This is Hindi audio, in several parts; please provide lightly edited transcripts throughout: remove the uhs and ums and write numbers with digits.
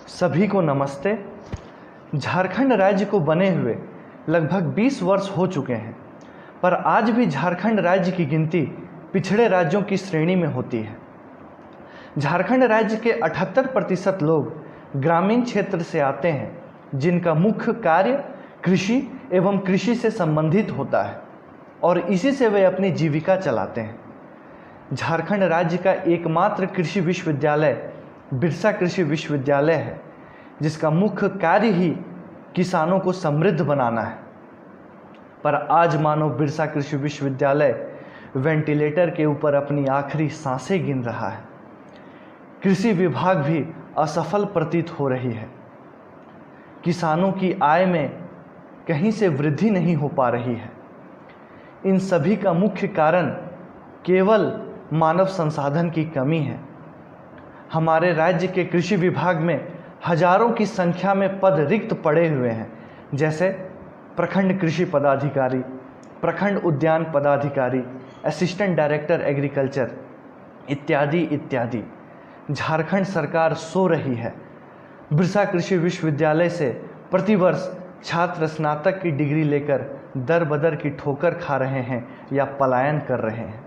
सभी को नमस्ते। झारखंड राज्य को बने हुए लगभग 20 वर्ष हो चुके हैं, पर आज भी झारखंड राज्य की गिनती पिछड़े राज्यों की श्रेणी में होती है। झारखंड राज्य के 78% लोग ग्रामीण क्षेत्र से आते हैं, जिनका मुख्य कार्य कृषि एवं कृषि से संबंधित होता है और इसी से वे अपनी जीविका चलाते हैं। झारखंड राज्य का एकमात्र कृषि विश्वविद्यालय बिरसा कृषि विश्वविद्यालय है, जिसका मुख्य कार्य ही किसानों को समृद्ध बनाना है। पर आज मानो बिरसा कृषि विश्वविद्यालय वेंटिलेटर के ऊपर अपनी आखिरी सांसें गिन रहा है। कृषि विभाग भी असफल प्रतीत हो रही है। किसानों की आय में कहीं से वृद्धि नहीं हो पा रही है। इन सभी का मुख्य कारण केवल मानव संसाधन की कमी है। हमारे राज्य के कृषि विभाग में हजारों की संख्या में पद रिक्त पड़े हुए हैं, जैसे प्रखंड कृषि पदाधिकारी, प्रखंड उद्यान पदाधिकारी, असिस्टेंट डायरेक्टर एग्रीकल्चर इत्यादि इत्यादि। झारखंड सरकार सो रही है। बिरसा कृषि विश्वविद्यालय से प्रतिवर्ष छात्र स्नातक की डिग्री लेकर दर बदर की ठोकर खा रहे हैं या पलायन कर रहे हैं।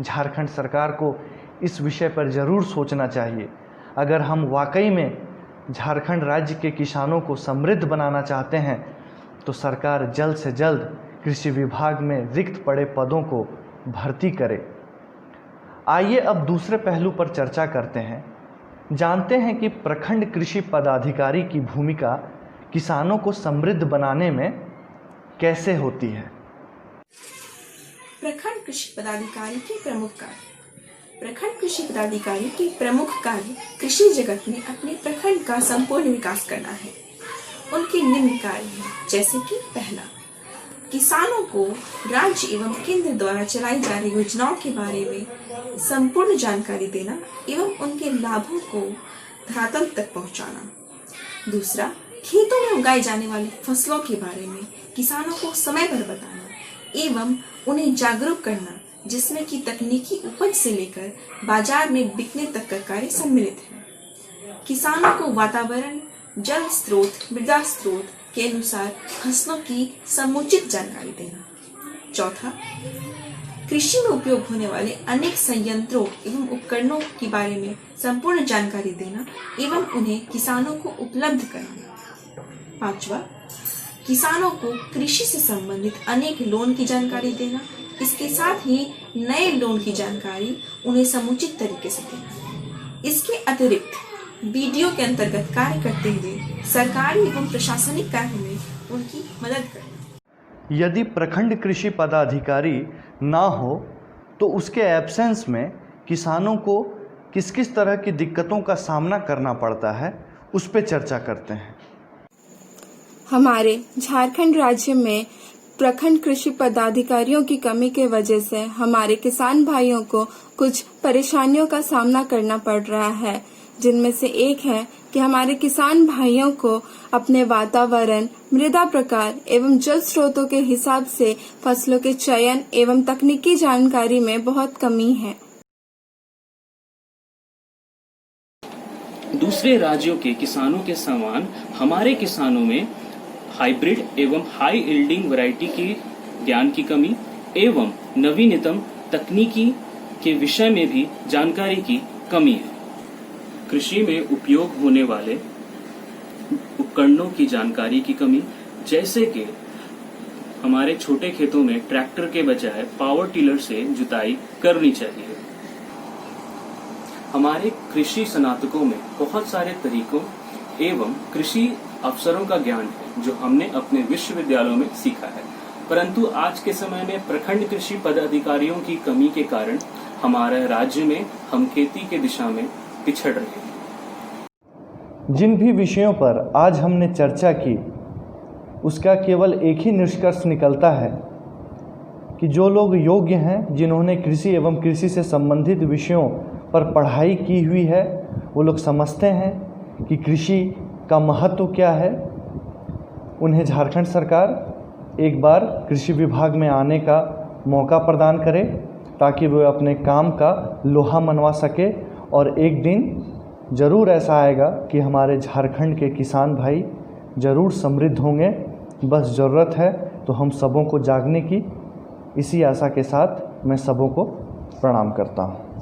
झारखंड सरकार को इस विषय पर ज़रूर सोचना चाहिए। अगर हम वाकई में झारखंड राज्य के किसानों को समृद्ध बनाना चाहते हैं तो सरकार जल्द से जल्द कृषि विभाग में रिक्त पड़े पदों को भर्ती करे। आइए अब दूसरे पहलू पर चर्चा करते हैं। जानते हैं कि प्रखंड कृषि पदाधिकारी की भूमिका किसानों को समृद्ध बनाने में कैसे होती है। प्रखंड कृषि पदाधिकारी के प्रमुख कार्य। प्रखंड कृषि पदाधिकारी के प्रमुख कार्य कृषि जगत में अपने प्रखंड का संपूर्ण विकास करना है। उनके निम्न कार्य हैं, जैसे कि पहला, किसानों को राज्य एवं केंद्र द्वारा चलाई जा रही योजनाओं के बारे में संपूर्ण जानकारी देना एवं उनके लाभों को धरातल तक पहुंचाना। दूसरा, खेतों में उगाई जाने वाली फसलों के बारे में किसानों को समय पर बताना एवं उन्हें जागरूक करना, जिसमें कि तकनीकी उपज से लेकर बाजार में बिकने तक का कार्य सम्मिलित है। किसानों को वातावरण, जल स्रोत, मृदा स्रोत के अनुसार फसलों की समुचित जानकारी देना। चौथा, कृषि में उपयोग होने वाले अनेक संयंत्रों एवं उपकरणों के बारे में संपूर्ण जानकारी देना एवं उन्हें किसानों को उपलब्ध कराना। पांचवा, किसानों को कृषि से संबंधित अनेक लोन की जानकारी देना। इसके साथ ही नए लोन की जानकारी उन्हें समुचित तरीके से देना। इसके अतिरिक्त बीडीओ के अंतर्गत कार्य करते हुए सरकारी एवं प्रशासनिक कार्य में उनकी मदद करना। यदि प्रखंड कृषि पदाधिकारी ना हो तो उसके एब्सेंस में किसानों को किस किस तरह की दिक्कतों का सामना करना पड़ता है, उस पर चर्चा करते हैं। हमारे झारखंड राज्य में प्रखंड कृषि पदाधिकारियों की कमी के वजह से हमारे किसान भाइयों को कुछ परेशानियों का सामना करना पड़ रहा है, जिनमें से एक है कि हमारे किसान भाइयों को अपने वातावरण, मृदा प्रकार एवं जल स्रोतों के हिसाब से फसलों के चयन एवं तकनीकी जानकारी में बहुत कमी है। दूसरे राज्यों के किसानों के समान हमारे किसानों में हाइब्रिड एवं हाई यील्डिंग वैरायटी की ज्ञान की कमी एवं नवीनतम तकनीकी के विषय में भी जानकारी की कमी है। कृषि में उपयोग होने वाले उपकरणों की जानकारी की कमी, जैसे कि हमारे छोटे खेतों में ट्रैक्टर के बजाय पावर टिलर से जुताई करनी चाहिए। हमारे कृषि स्नातकों में बहुत सारे तरीकों एवं कृषि अवसरों का ज्ञान है जो हमने अपने विश्वविद्यालयों में सीखा है, परंतु आज के समय में प्रखंड कृषि पदाधिकारियों की कमी के कारण हमारे राज्य में हम खेती के दिशा में पिछड़ रहे हैं। जिन भी विषयों पर आज हमने चर्चा की, उसका केवल एक ही निष्कर्ष निकलता है कि जो लोग योग्य हैं, जिन्होंने कृषि एवं कृषि से संबंधित विषयों पर पढ़ाई की हुई है, वो लोग समझते हैं कि कृषि का महत्व क्या है। उन्हें झारखंड सरकार एक बार कृषि विभाग में आने का मौका प्रदान करे, ताकि वे अपने काम का लोहा मनवा सके और एक दिन ज़रूर ऐसा आएगा कि हमारे झारखंड के किसान भाई ज़रूर समृद्ध होंगे। बस ज़रूरत है तो हम सबों को जागने की। इसी आशा के साथ मैं सबों को प्रणाम करता हूँ।